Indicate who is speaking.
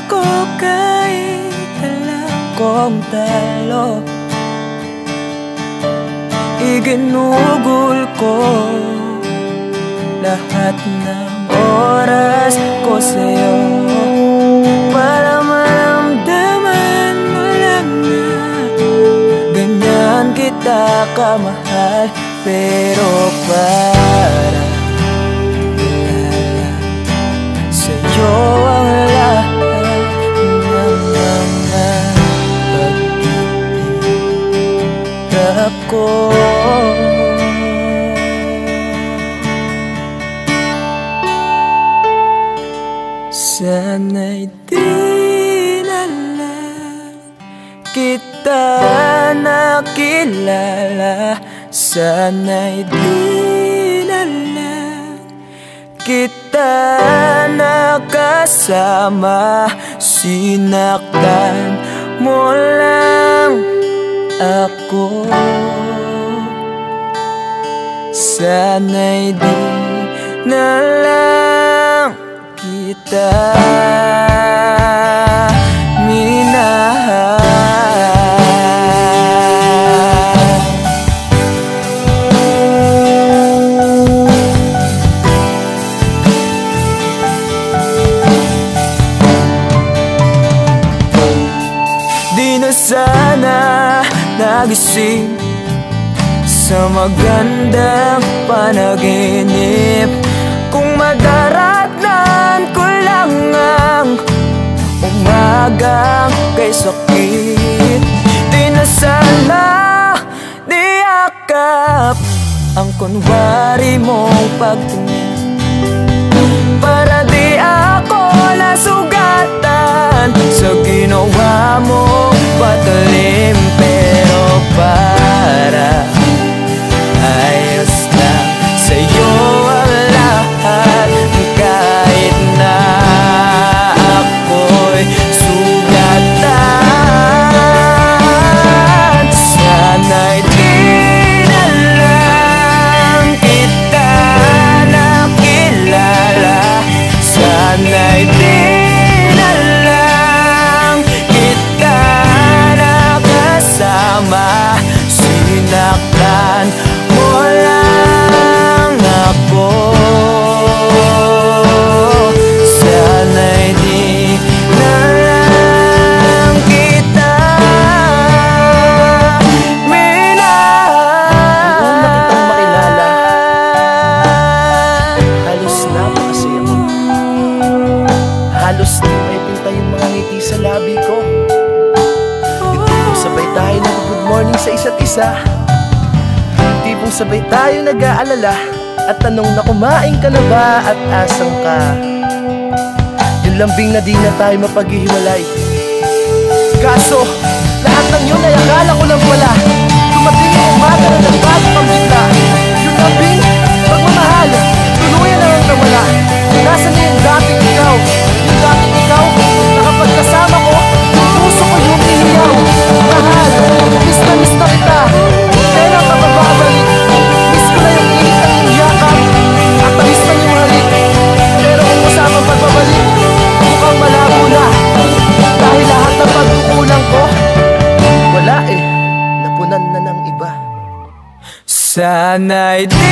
Speaker 1: ako kahit alam kong talo. Iginugol ko lahat ng oras ko sa'yo para maramdaman mo lang na ganyan kita kamahal. Pero para sa'yo ang lahat ng mga pag-ibig ko. Sana'y di na lang kita nakilala. Sana'y di na lang kita nakasama. Sinaktan mo lang ako. Sana'y di na lang kita minahal. Di na sana nagising sa magandang panaginip kung madaratnan ko lang ang umagang kay sakit. Di na sana niyakap ang kunwari mong pagtingin para di ako nasugatan sa ginawa mong patalim. Pero para ayos lang sa'yo ang lahat kahit na ako'y sugatan. Sana'y di na lang kita nakilala. Sana'y di na lang kita nakasama. Sinaktan mo lang ako. Sana'y di na lang kita minahal.
Speaker 2: Noong una kitang makilala, halos napakasaya mo. Halos di may pinta yung mga ngiti sa labi ko. Yung tipong sabay tayo nag-good morning sa isa't isa. Yung tipong sabay tayo nag-aalala at tanong na kumain ka na ba at asang ka. Yung lambing na di na tayo mapaghihiwalay. Kaso, lahat ng yun ay akala ko lang wala. Dumating yung umaga na nagbago kang bigla. Yung lambing, pagmamahal, tuluyan na lang nawala. Nasaan na yung dating ikaw? Yung dating ikaw, na kapag kasama ko, yung puso ko yung ihiyaw. Mahal, miss na kita. Kailan ka bababalik? Miss ko na yung init at yung yakap. At tamis na yung halik. Pero kung kasama pagbabalik, mukhang malabo na. Dahil lahat ng pagkukulang ko, wala napunan na ng iba.
Speaker 1: Sana'y di